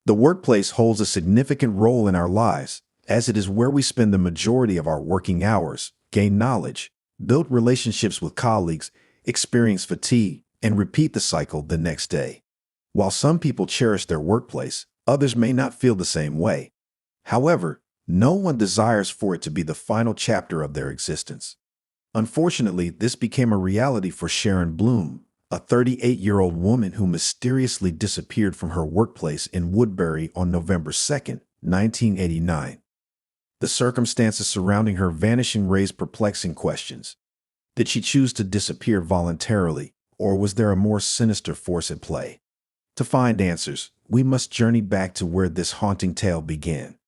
The workplace holds a significant role in our lives, as it is where we spend the majority of our working hours, gain knowledge, build relationships with colleagues, experience fatigue, and repeat the cycle the next day. While some people cherish their workplace, others may not feel the same way. However, no one desires for it to be the final chapter of their existence. Unfortunately, this became a reality for Sharon Bloom, a 38-year-old woman who mysteriously disappeared from her workplace in Woodbury on November 2, 1989. The circumstances surrounding her vanishing raised perplexing questions. Did she choose to disappear voluntarily, or was there a more sinister force at play? To find answers, we must journey back to where this haunting tale began.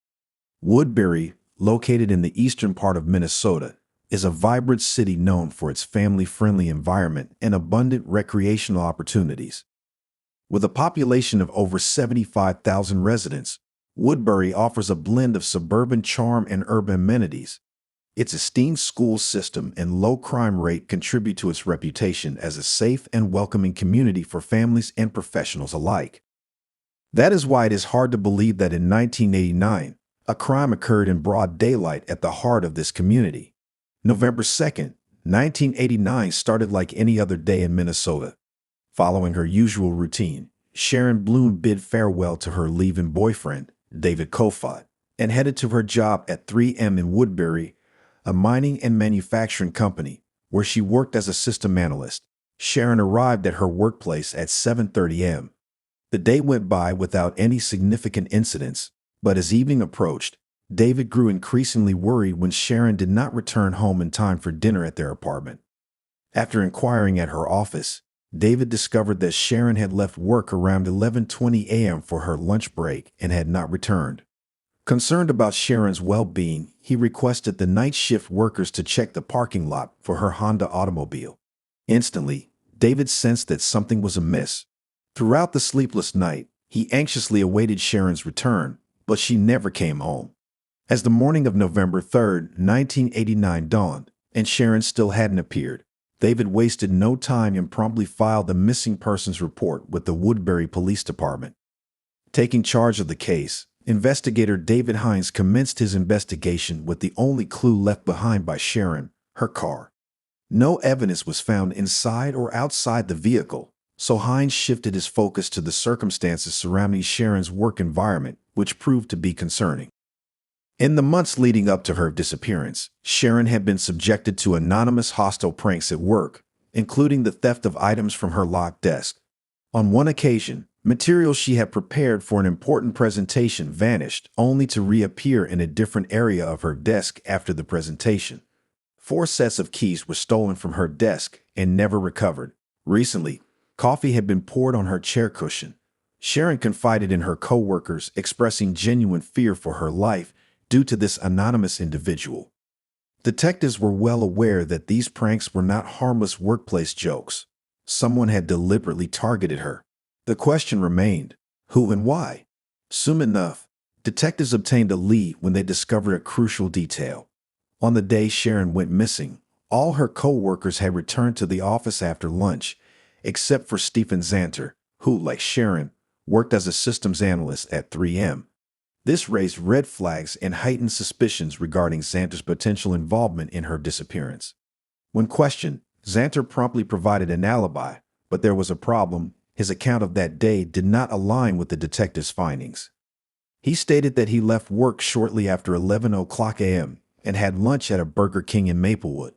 Woodbury, located in the eastern part of Minnesota, is a vibrant city known for its family-friendly environment and abundant recreational opportunities. With a population of over 75,000 residents, Woodbury offers a blend of suburban charm and urban amenities. Its esteemed school system and low crime rate contribute to its reputation as a safe and welcoming community for families and professionals alike. That is why it is hard to believe that in 1989, a crime occurred in broad daylight at the heart of this community. November 2, 1989 started like any other day in Minnesota. Following her usual routine, Sharon Bloom bid farewell to her leaving boyfriend, David Kofod, and headed to her job at 3M in Woodbury, a mining and manufacturing company, where she worked as a system analyst. Sharon arrived at her workplace at 7:30 a.m. The day went by without any significant incidents, but as evening approached, David grew increasingly worried when Sharon did not return home in time for dinner at their apartment. After inquiring at her office, David discovered that Sharon had left work around 11:20 a.m. for her lunch break and had not returned. Concerned about Sharon's well-being, he requested the night shift workers to check the parking lot for her Honda automobile. Instantly, David sensed that something was amiss. Throughout the sleepless night, he anxiously awaited Sharon's return, but she never came home. As the morning of November 3, 1989 dawned, and Sharon still hadn't appeared, David wasted no time and promptly filed a missing persons report with the Woodbury Police Department. Taking charge of the case, investigator David Hines commenced his investigation with the only clue left behind by Sharon, her car. No evidence was found inside or outside the vehicle, so Hines shifted his focus to the circumstances surrounding Sharon's work environment, which proved to be concerning. In the months leading up to her disappearance, Sharon had been subjected to anonymous hostile pranks at work, including the theft of items from her locked desk. On one occasion, materials she had prepared for an important presentation vanished, only to reappear in a different area of her desk after the presentation. 4 sets of keys were stolen from her desk and never recovered. Recently, coffee had been poured on her chair cushion. Sharon confided in her co-workers, expressing genuine fear for her life due to this anonymous individual. Detectives were well aware that these pranks were not harmless workplace jokes. Someone had deliberately targeted her. The question remained, who and why? Soon enough, detectives obtained a lead when they discovered a crucial detail. On the day Sharon went missing, all her co-workers had returned to the office after lunch, except for Stephen Zanter, who, like Sharon, worked as a systems analyst at 3M. This raised red flags and heightened suspicions regarding Zanter's potential involvement in her disappearance. When questioned, Zanter promptly provided an alibi, but there was a problem. His account of that day did not align with the detective's findings. He stated that he left work shortly after 11:00 a.m. and had lunch at a Burger King in Maplewood.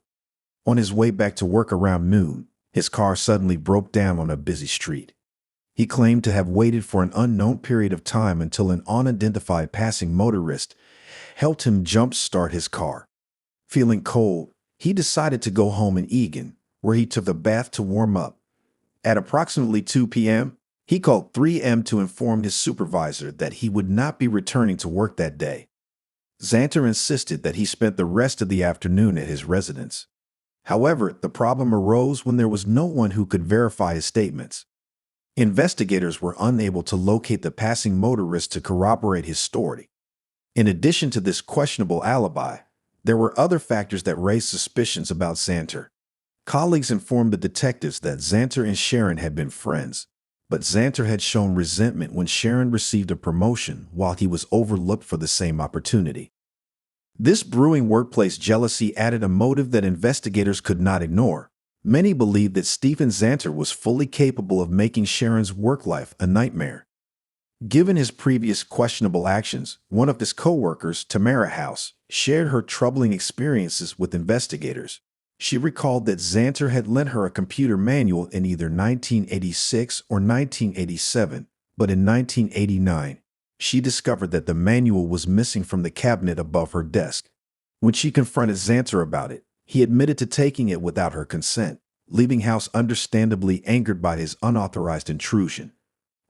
On his way back to work around noon, his car suddenly broke down on a busy street. He claimed to have waited for an unknown period of time until an unidentified passing motorist helped him jump-start his car. Feeling cold, he decided to go home in Eagan, where he took a bath to warm up. At approximately 2 p.m., he called 3M to inform his supervisor that he would not be returning to work that day. Zanter insisted that he spent the rest of the afternoon at his residence. However, the problem arose when there was no one who could verify his statements. Investigators were unable to locate the passing motorist to corroborate his story. In addition to this questionable alibi, there were other factors that raised suspicions about Zanter. Colleagues informed the detectives that Zanter and Sharon had been friends, but Xanter had shown resentment when Sharon received a promotion while he was overlooked for the same opportunity. This brewing workplace jealousy added a motive that investigators could not ignore. Many believed that Stephen Xanter was fully capable of making Sharon's work life a nightmare. Given his previous questionable actions, one of his co-workers, Tamara House, shared her troubling experiences with investigators. She recalled that Xanter had lent her a computer manual in either 1986 or 1987, but in 1989, she discovered that the manual was missing from the cabinet above her desk. When she confronted Xanter about it, he admitted to taking it without her consent, leaving House understandably angered by his unauthorized intrusion.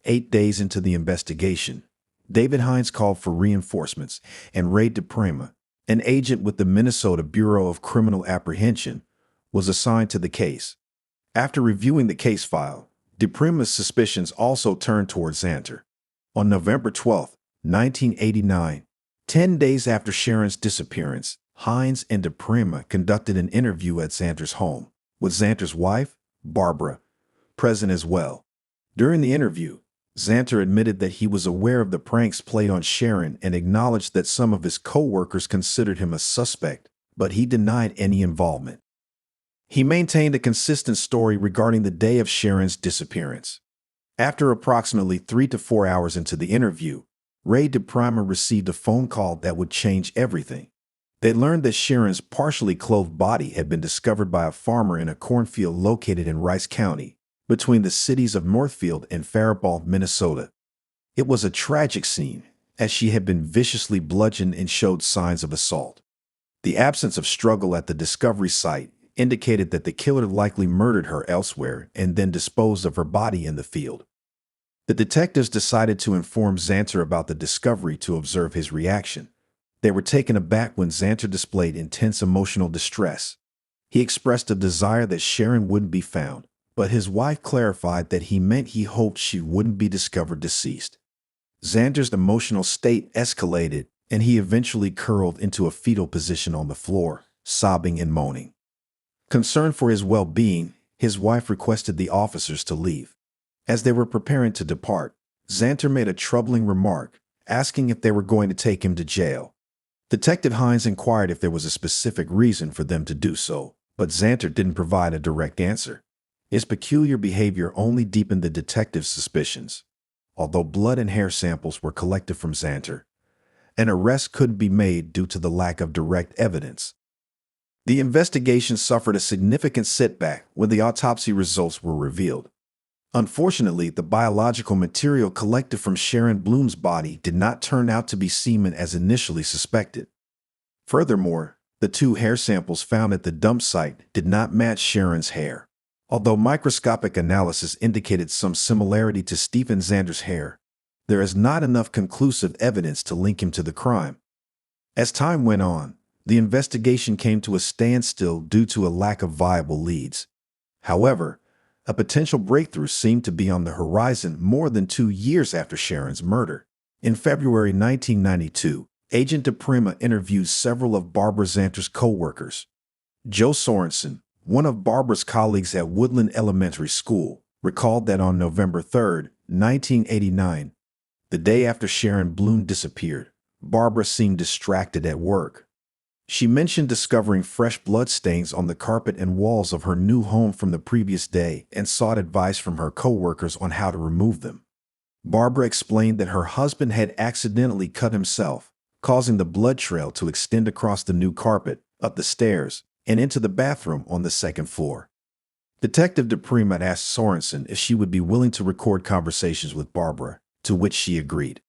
8 days into the investigation, David Hines called for reinforcements, and Ray DePrima, an agent with the Minnesota Bureau of Criminal Apprehension, was assigned to the case. After reviewing the case file, DePrima's suspicions also turned toward Xanter. On November 12, 1989, 10 days after Sharon's disappearance, Hines and DePrima conducted an interview at Xanter's home, with Xanter's wife, Barbara, present as well. During the interview, Xanter admitted that he was aware of the pranks played on Sharon and acknowledged that some of his co-workers considered him a suspect, but he denied any involvement. He maintained a consistent story regarding the day of Sharon's disappearance. After approximately 3 to 4 hours into the interview, Ray DePrima received a phone call that would change everything. They learned that Sharon's partially clothed body had been discovered by a farmer in a cornfield located in Rice County, between the cities of Northfield and Faribault, Minnesota. It was a tragic scene, as she had been viciously bludgeoned and showed signs of assault. The absence of struggle at the discovery site indicated that the killer likely murdered her elsewhere and then disposed of her body in the field. The detectives decided to inform Xanter about the discovery to observe his reaction. They were taken aback when Xanter displayed intense emotional distress. He expressed a desire that Sharon wouldn't be found, but his wife clarified that he meant he hoped she wouldn't be discovered deceased. Xanter's emotional state escalated, and he eventually curled into a fetal position on the floor, sobbing and moaning. Concerned for his well-being, his wife requested the officers to leave. As they were preparing to depart, Xanter made a troubling remark, asking if they were going to take him to jail. Detective Hines inquired if there was a specific reason for them to do so, but Xanter didn't provide a direct answer. His peculiar behavior only deepened the detective's suspicions. Although blood and hair samples were collected from Xanter, an arrest couldn't be made due to the lack of direct evidence. The investigation suffered a significant setback when the autopsy results were revealed. Unfortunately, the biological material collected from Sharon Bloom's body did not turn out to be semen as initially suspected. Furthermore, the 2 hair samples found at the dump site did not match Sharon's hair. Although microscopic analysis indicated some similarity to Stephen Xanter's hair, there is not enough conclusive evidence to link him to the crime. As time went on, the investigation came to a standstill due to a lack of viable leads. However, a potential breakthrough seemed to be on the horizon more than 2 years after Sharon's murder. In February 1992, Agent DePrima interviewed several of Barbara Xanter's co-workers. Joe Sorensen, one of Barbara's colleagues at Woodland Elementary School, recalled that on November 3, 1989, the day after Sharon Bloom disappeared, Barbara seemed distracted at work. She mentioned discovering fresh blood stains on the carpet and walls of her new home from the previous day and sought advice from her co-workers on how to remove them. Barbara explained that her husband had accidentally cut himself, causing the blood trail to extend across the new carpet, up the stairs, and into the bathroom on the 2nd floor. Detective DePrima asked Sorensen if she would be willing to record conversations with Barbara, to which she agreed.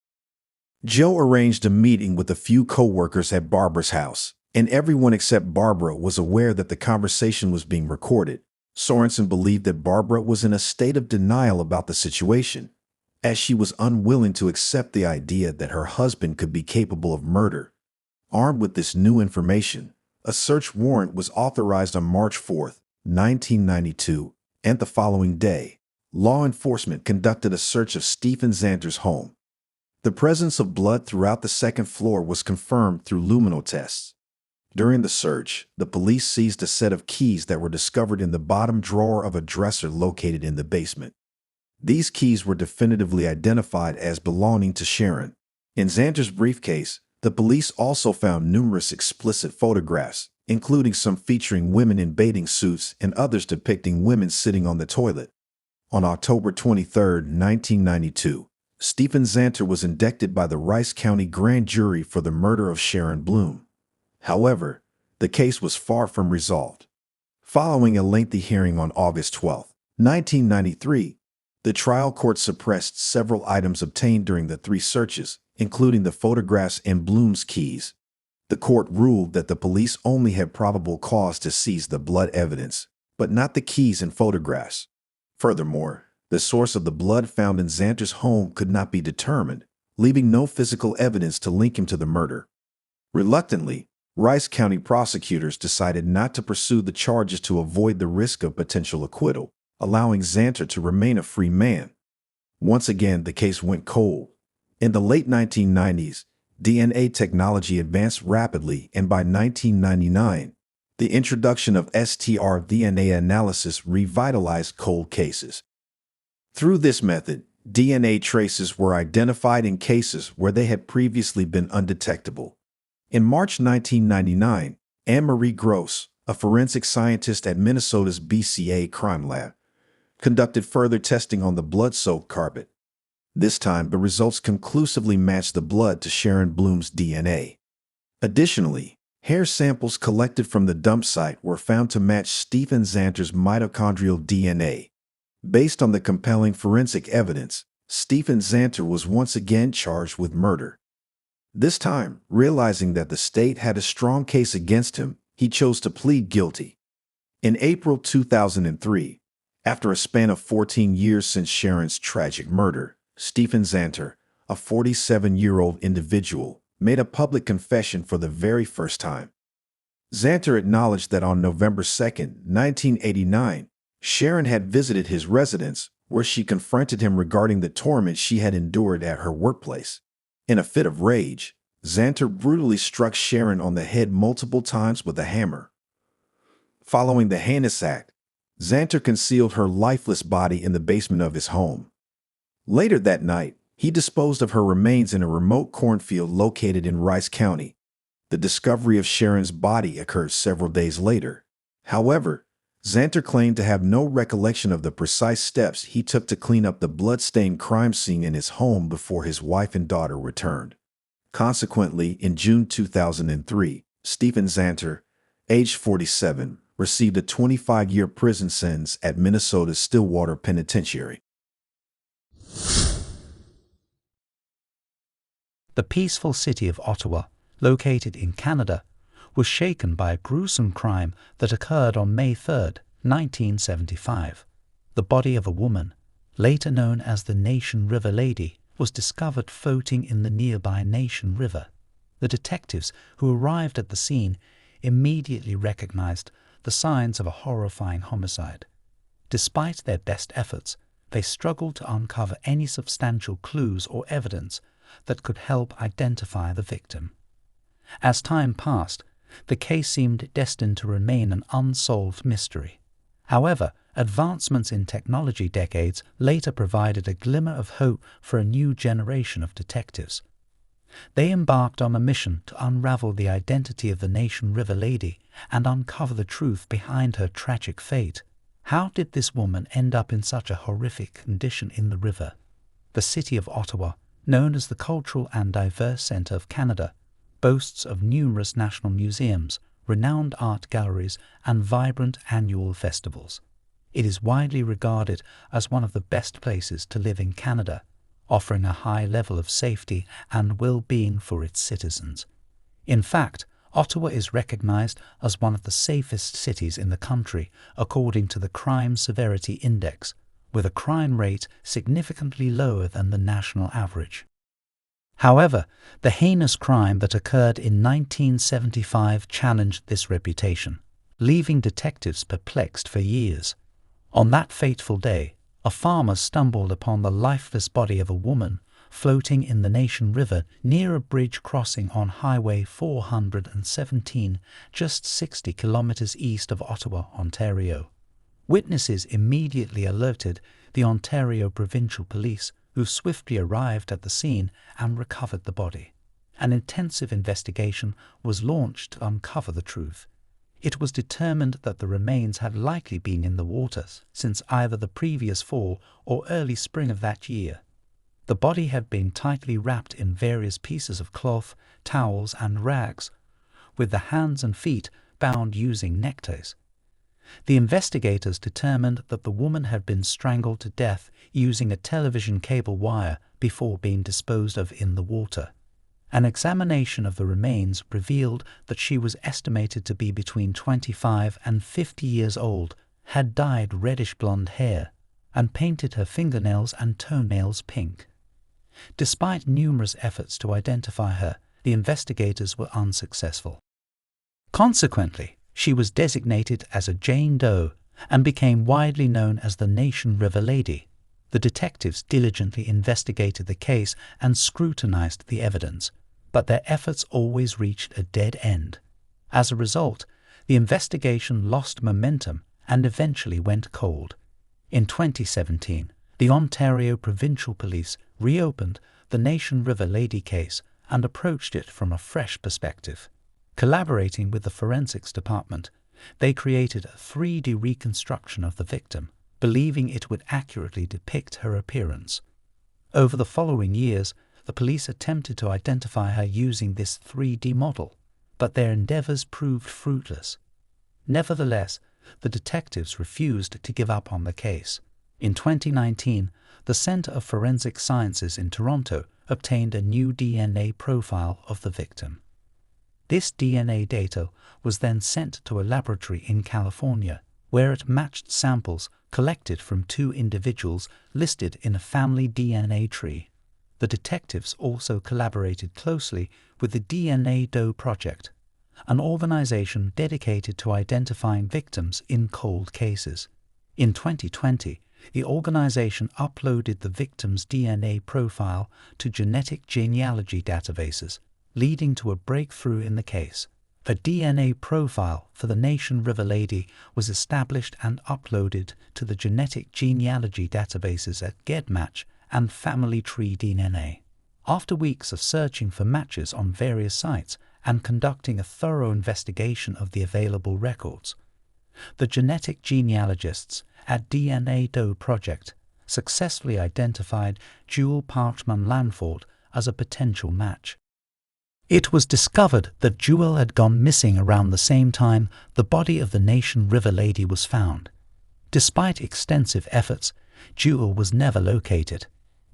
Joe arranged a meeting with a few co-workers at Barbara's house, and everyone except Barbara was aware that the conversation was being recorded. Sorensen believed that Barbara was in a state of denial about the situation, as she was unwilling to accept the idea that her husband could be capable of murder. Armed with this new information, a search warrant was authorized on March 4, 1992, and the following day, law enforcement conducted a search of Stephen Xanter's home. The presence of blood throughout the 2nd floor was confirmed through luminol tests. During the search, the police seized a set of keys that were discovered in the bottom drawer of a dresser located in the basement. These keys were definitively identified as belonging to Sharon. In Xanter's briefcase, the police also found numerous explicit photographs, including some featuring women in bathing suits and others depicting women sitting on the toilet. On October 23, 1992, Stephen Xanter was indicted by the Rice County Grand Jury for the murder of Sharon Bloom. However, the case was far from resolved. Following a lengthy hearing on August 12, 1993, the trial court suppressed several items obtained during the three searches, including the photographs and Bloom's keys. The court ruled that the police only had probable cause to seize the blood evidence, but not the keys and photographs. Furthermore, the source of the blood found in Xanter's home could not be determined, leaving no physical evidence to link him to the murder. Reluctantly, Rice County prosecutors decided not to pursue the charges to avoid the risk of potential acquittal, allowing Xanter to remain a free man. Once again, the case went cold. In the late 1990s, DNA technology advanced rapidly, and by 1999, the introduction of STR-DNA analysis revitalized cold cases. Through this method, DNA traces were identified in cases where they had previously been undetectable. In March 1999, Anne-Marie Gross, a forensic scientist at Minnesota's BCA Crime Lab, conducted further testing on the blood-soaked carpet. This time, the results conclusively matched the blood to Sharon Bloom's DNA. Additionally, hair samples collected from the dump site were found to match Stephen Xanter's mitochondrial DNA. Based on the compelling forensic evidence, Stephen Xanter was once again charged with murder. This time, realizing that the state had a strong case against him, he chose to plead guilty. In April 2003, after a span of 14 years since Sharon's tragic murder, Stephen Xanter, a 47-year-old individual, made a public confession for the very first time. Xanter acknowledged that on November 2, 1989, Sharon had visited his residence, where she confronted him regarding the torment she had endured at her workplace. In a fit of rage, Xanter brutally struck Sharon on the head multiple times with a hammer. Following the heinous act, Xanter concealed her lifeless body in the basement of his home. Later that night, he disposed of her remains in a remote cornfield located in Rice County. The discovery of Sharon's body occurred several days later. However, Xanter claimed to have no recollection of the precise steps he took to clean up the blood-stained crime scene in his home before his wife and daughter returned. Consequently, in June 2003, Stephen Xanter, aged 47, received a 25-year prison sentence at Minnesota's Stillwater Penitentiary. The peaceful city of Ottawa, located in Canada, was shaken by a gruesome crime that occurred on May 3, 1975. The body of a woman, later known as the Nation River Lady, was discovered floating in the nearby Nation River. The detectives who arrived at the scene immediately recognized the signs of a horrifying homicide. Despite their best efforts, they struggled to uncover any substantial clues or evidence that could help identify the victim. As time passed, the case seemed destined to remain an unsolved mystery. However, advancements in technology decades later provided a glimmer of hope for a new generation of detectives. They embarked on a mission to unravel the identity of the Nation River Lady and uncover the truth behind her tragic fate. How did this woman end up in such a horrific condition in the river? The city of Ottawa, known as the Cultural and Diverse Centre of Canada, boasts of numerous national museums, renowned art galleries, and vibrant annual festivals. It is widely regarded as one of the best places to live in Canada, offering a high level of safety and well-being for its citizens. In fact, Ottawa is recognized as one of the safest cities in the country according to the Crime Severity Index, with a crime rate significantly lower than the national average. However, the heinous crime that occurred in 1975 challenged this reputation, leaving detectives perplexed for years. On that fateful day, a farmer stumbled upon the lifeless body of a woman floating in the Nation River near a bridge crossing on Highway 417, just 60 kilometers east of Ottawa, Ontario. Witnesses immediately alerted the Ontario Provincial Police, who swiftly arrived at the scene and recovered the body. An intensive investigation was launched to uncover the truth. It was determined that the remains had likely been in the waters since either the previous fall or early spring of that year. The body had been tightly wrapped in various pieces of cloth, towels, and rags, with the hands and feet bound using neckties. The investigators determined that the woman had been strangled to death using a television cable wire before being disposed of in the water. An examination of the remains revealed that she was estimated to be between 25 and 50 years old, had dyed reddish-blonde hair, and painted her fingernails and toenails pink. Despite numerous efforts to identify her, the investigators were unsuccessful. Consequently, she was designated as a Jane Doe and became widely known as the Nation River Lady. The detectives diligently investigated the case and scrutinized the evidence, but their efforts always reached a dead end. As a result, the investigation lost momentum and eventually went cold. In 2017, the Ontario Provincial Police reopened the Nation River Lady case and approached it from a fresh perspective. Collaborating with the Forensics Department, they created a 3D reconstruction of the victim, believing it would accurately depict her appearance. Over the following years, the police attempted to identify her using this 3D model, but their endeavors proved fruitless. Nevertheless, the detectives refused to give up on the case. In 2019, the Centre of Forensic Sciences in Toronto obtained a new DNA profile of the victim. This DNA data was then sent to a laboratory in California, where it matched samples collected from 2 individuals listed in a family DNA tree. The detectives also collaborated closely with the DNA Doe Project, an organization dedicated to identifying victims in cold cases. In 2020, the organization uploaded the victim's DNA profile to genetic genealogy databases, leading to a breakthrough in the case. A DNA profile for the Nation River Lady was established and uploaded to the genetic genealogy databases at GEDmatch and Family Tree DNA. After weeks of searching for matches on various sites and conducting a thorough investigation of the available records, the genetic genealogists at DNA Doe Project successfully identified Jewel Parchman Lanford as a potential match. It was discovered that Jewel had gone missing around the same time the body of the Nation River Lady was found. Despite extensive efforts, Jewel was never located.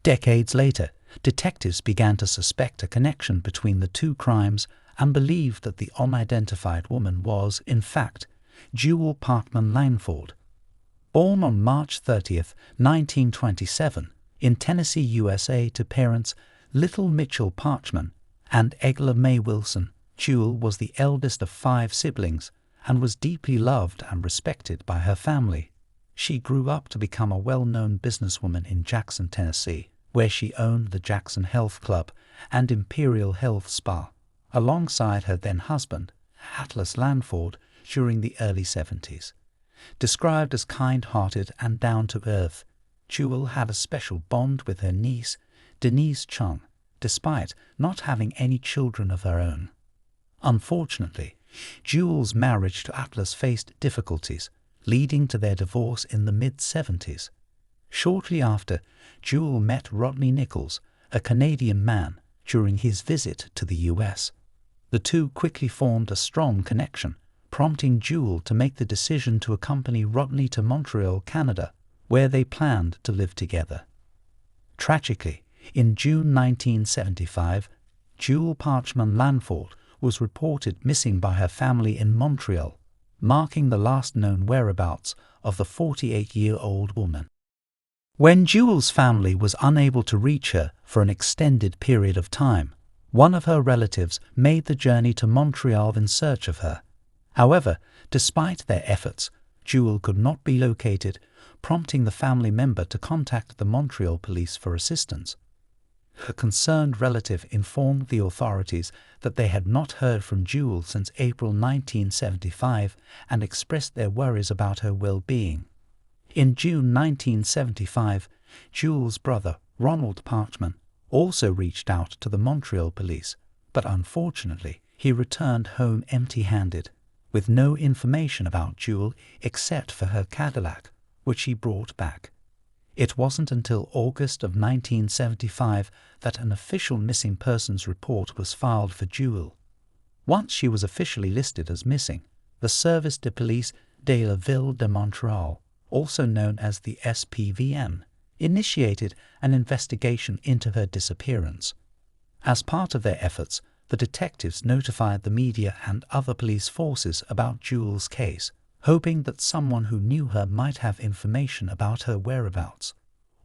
Decades later, detectives began to suspect a connection between the 2 crimes and believed that the unidentified woman was, in fact, Jewel Parchman Lanford. Born on March 30, 1927, in Tennessee, USA, to parents Little Mitchell Parchman and Egla May Wilson, Jewel was the eldest of 5 siblings and was deeply loved and respected by her family. She grew up to become a well-known businesswoman in Jackson, Tennessee, where she owned the Jackson Health Club and Imperial Health Spa, alongside her then-husband, Atlas Lanford, during the early 70s. Described as kind-hearted and down-to-earth, Jewel had a special bond with her niece, Denise Chung, despite not having any children of her own. Unfortunately, Jewel's marriage to Atlas faced difficulties, leading to their divorce in the mid-70s. Shortly after, Jewel met Rodney Nichols, a Canadian man, during his visit to the US. The two quickly formed a strong connection, prompting Jewel to make the decision to accompany Rodney to Montreal, Canada, where they planned to live together. Tragically, in June 1975, Jewel Parchman Lanford was reported missing by her family in Montreal, marking the last known whereabouts of the 48-year-old woman. When Jewel's family was unable to reach her for an extended period of time, one of her relatives made the journey to Montreal in search of her. However, despite their efforts, Jewel could not be located, prompting the family member to contact the Montreal police for assistance. A concerned relative informed the authorities that they had not heard from Jewel since April 1975 and expressed their worries about her well-being. In June 1975, Jules' brother, Ronald Parchman, also reached out to the Montreal police, but unfortunately, he returned home empty-handed, with no information about Jules except for her Cadillac, which he brought back. It wasn't until August of 1975 that an official missing persons report was filed for Jules. Once she was officially listed as missing, the Service de Police de la Ville de Montréal, also known as the SPVM, initiated an investigation into her disappearance. As part of their efforts, the detectives notified the media and other police forces about Jules' case, hoping that someone who knew her might have information about her whereabouts.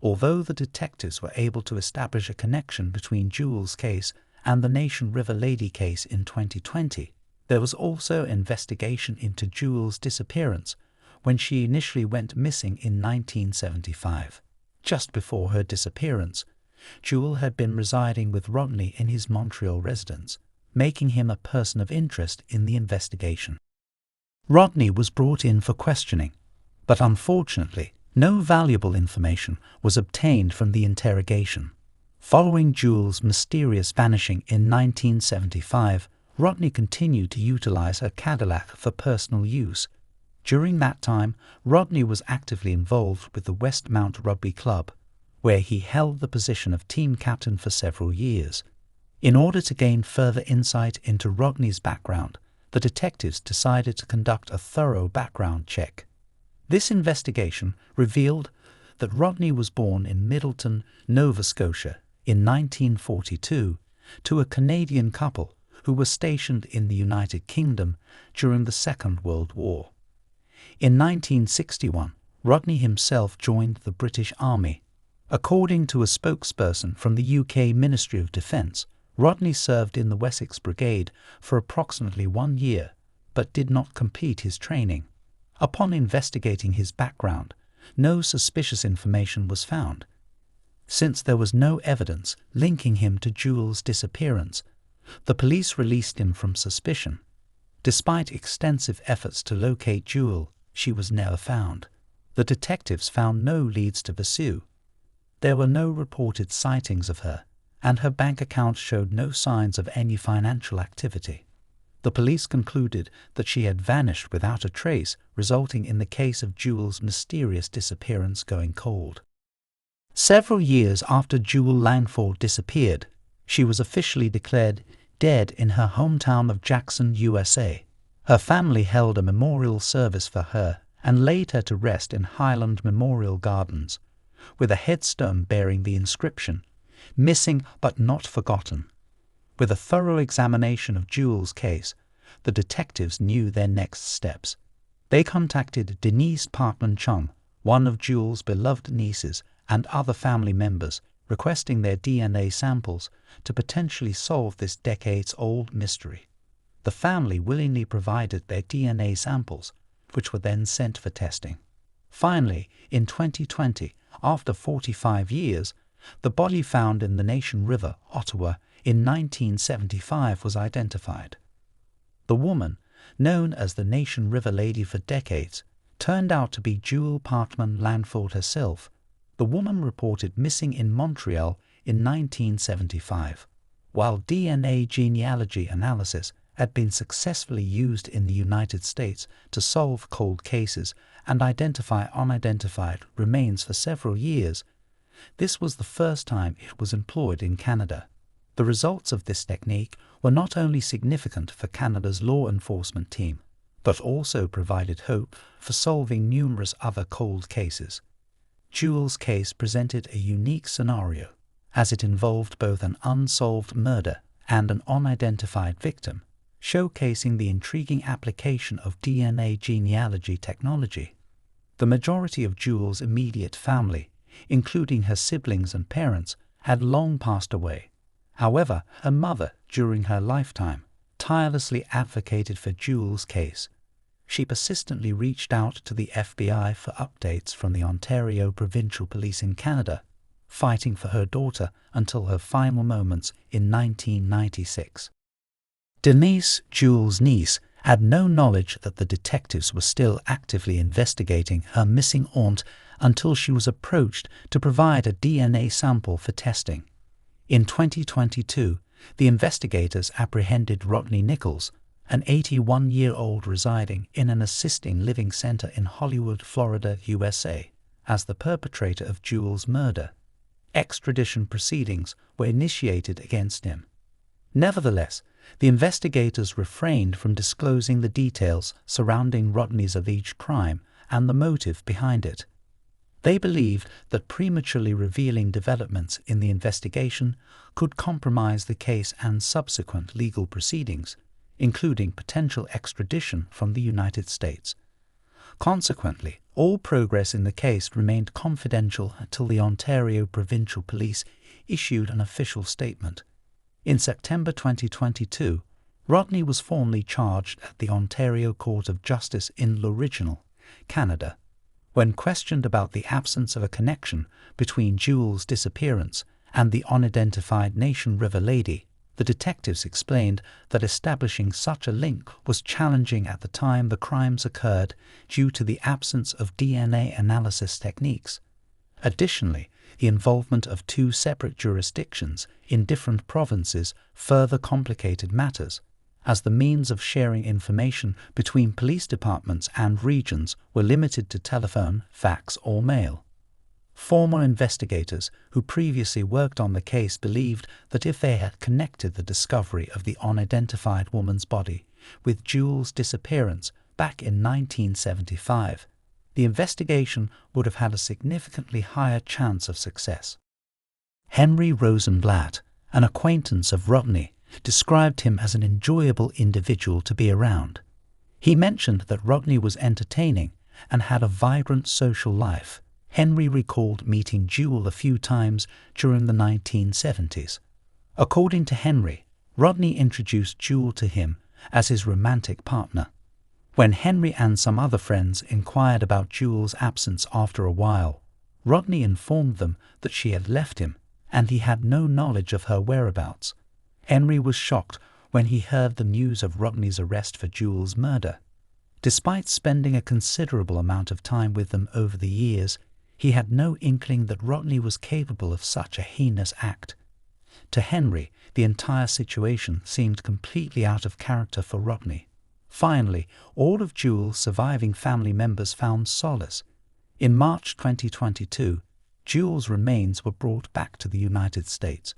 Although the detectives were able to establish a connection between Jules' case and the Nation River Lady case in 2020, there was also an investigation into Jules' disappearance when she initially went missing in 1975. Just before her disappearance, Jules had been residing with Rodney in his Montreal residence, making him a person of interest in the investigation. Rodney was brought in for questioning, but unfortunately, no valuable information was obtained from the interrogation. Following Jules' mysterious vanishing in 1975, Rodney continued to utilize her Cadillac for personal use. During that time, Rodney was actively involved with the Westmount Rugby Club, where he held the position of team captain for several years. In order to gain further insight into Rodney's background, the detectives decided to conduct a thorough background check. This investigation revealed that Rodney was born in Middleton, Nova Scotia, in 1942 to a Canadian couple who were stationed in the United Kingdom during the Second World War. In 1961, Rodney himself joined the British Army. According to a spokesperson from the UK Ministry of Defence, Rodney served in the Wessex Brigade for approximately 1 year, but did not complete his training. Upon investigating his background, no suspicious information was found. Since there was no evidence linking him to Jules' disappearance, the police released him from suspicion. Despite extensive efforts to locate Jules, she was never found. The detectives found no leads to pursue. There were no reported sightings of her, and her bank account showed no signs of any financial activity. The police concluded that she had vanished without a trace, resulting in the case of Jules' mysterious disappearance going cold. Several years after Jules Langford disappeared, she was officially declared dead in her hometown of Jackson, USA. Her family held a memorial service for her and laid her to rest in Highland Memorial Gardens, with a headstone bearing the inscription, "Missing but not forgotten." With a thorough examination of Jules' case, the detectives knew their next steps. They contacted Denise Parkman-Chung, one of Jules' beloved nieces, and other family members, requesting their DNA samples to potentially solve this decades-old mystery. The family willingly provided their DNA samples, which were then sent for testing. Finally, in 2020, after 45 years, the body found in the Nation River, Ottawa, in 1975 was identified. The woman, known as the Nation River Lady for decades, turned out to be Jules Parchman Langford herself. The woman reported missing in Montreal in 1975. While DNA genealogy analysis had been successfully used in the United States to solve cold cases and identify unidentified remains for several years, this was the first time it was employed in Canada. The results of this technique were not only significant for Canada's law enforcement team, but also provided hope for solving numerous other cold cases. Jules' case presented a unique scenario, as it involved both an unsolved murder and an unidentified victim, showcasing the intriguing application of DNA genealogy technology. The majority of Jules' immediate family, including her siblings and parents, had long passed away. However, her mother, during her lifetime, tirelessly advocated for Jules' case. She persistently reached out to the FBI for updates from the Ontario Provincial Police in Canada, fighting for her daughter until her final moments in 1996. Denise, Jules' niece, had no knowledge that the detectives were still actively investigating her missing aunt until she was approached to provide a DNA sample for testing. In 2022, the investigators apprehended Rodney Nichols, an 81-year-old residing in an assisted living center in Hollywood, Florida, USA, as the perpetrator of Jewel's murder. Extradition proceedings were initiated against him. Nevertheless, the investigators refrained from disclosing the details surrounding Rodney's alleged crime and the motive behind it. They believed that prematurely revealing developments in the investigation could compromise the case and subsequent legal proceedings, including potential extradition from the United States. Consequently, all progress in the case remained confidential until the Ontario Provincial Police issued an official statement. In September 2022, Rodney was formally charged at the Ontario Court of Justice in L'Original, Canada. When questioned about the absence of a connection between Jewel's disappearance and the unidentified Nation River lady, the detectives explained that establishing such a link was challenging at the time the crimes occurred due to the absence of DNA analysis techniques. Additionally, the involvement of two separate jurisdictions in different provinces further complicated matters, as the means of sharing information between police departments and regions were limited to telephone, fax, or mail. Former investigators who previously worked on the case believed that if they had connected the discovery of the unidentified woman's body with Jewel's disappearance back in 1975, the investigation would have had a significantly higher chance of success. Henry Rosenblatt, an acquaintance of Rodney, described him as an enjoyable individual to be around. He mentioned that Rodney was entertaining and had a vibrant social life. Henry recalled meeting Jewel a few times during the 1970s. According to Henry, Rodney introduced Jewel to him as his romantic partner. When Henry and some other friends inquired about Jewel's absence after a while, Rodney informed them that she had left him and he had no knowledge of her whereabouts. Henry was shocked when he heard the news of Rodney's arrest for Jewel's murder. Despite spending a considerable amount of time with them over the years, he had no inkling that Rodney was capable of such a heinous act. To Henry, the entire situation seemed completely out of character for Rodney. Finally, all of Jewel's surviving family members found solace. In March 2022, Jewel's remains were brought back to the United States.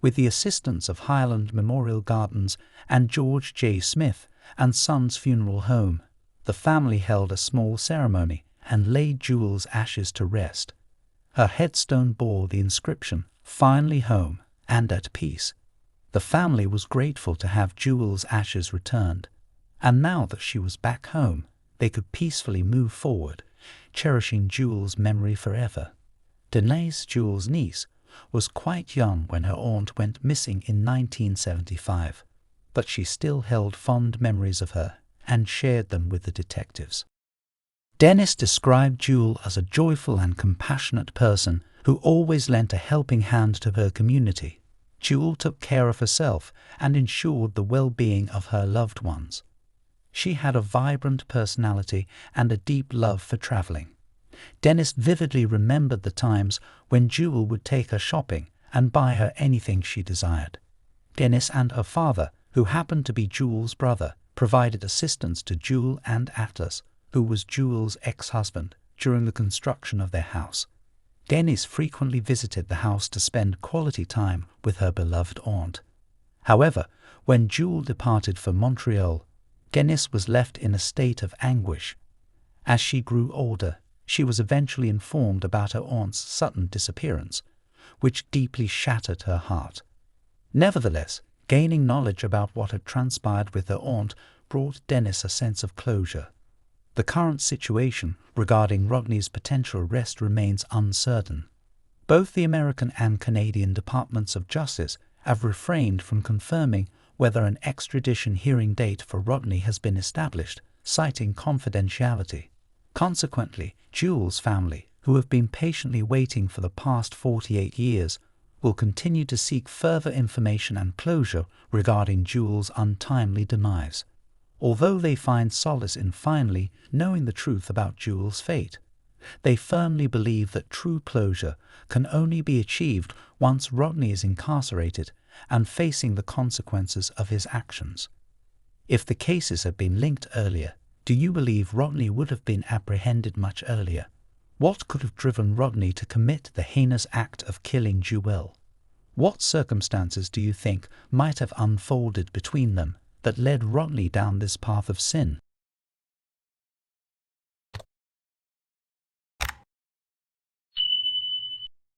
With the assistance of Highland Memorial Gardens and George J. Smith and Sons Funeral Home, the family held a small ceremony and laid Jewel's ashes to rest. Her headstone bore the inscription, "Finally home and at peace." The family was grateful to have Jewel's ashes returned, and now that she was back home, they could peacefully move forward, cherishing Jewel's memory forever. Denise, Jewel's niece, was quite young when her aunt went missing in 1975, but she still held fond memories of her and shared them with the detectives. Dennis described Jewel as a joyful and compassionate person who always lent a helping hand to her community. Jewel took care of herself and ensured the well-being of her loved ones. She had a vibrant personality and a deep love for traveling. Dennis vividly remembered the times when Jewel would take her shopping and buy her anything she desired. Dennis and her father, who happened to be Jewel's brother, provided assistance to Jewel and Atlas, who was Jewel's ex-husband, during the construction of their house. Dennis frequently visited the house to spend quality time with her beloved aunt. However, when Jewel departed for Montreal, Dennis was left in a state of anguish. As she grew older, she was eventually informed about her aunt's sudden disappearance, which deeply shattered her heart. Nevertheless, gaining knowledge about what had transpired with her aunt brought Dennis a sense of closure. The current situation regarding Rodney's potential arrest remains uncertain. Both the American and Canadian Departments of Justice have refrained from confirming whether an extradition hearing date for Rodney has been established, citing confidentiality. Consequently, Jewel's family, who have been patiently waiting for the past 48 years, will continue to seek further information and closure regarding Jewel's untimely demise. Although they find solace in finally knowing the truth about Jewel's fate, they firmly believe that true closure can only be achieved once Rodney is incarcerated and facing the consequences of his actions. If the cases had been linked earlier, do you believe Rodney would have been apprehended much earlier? What could have driven Rodney to commit the heinous act of killing Jewel? What circumstances do you think might have unfolded between them that led Rodney down this path of sin?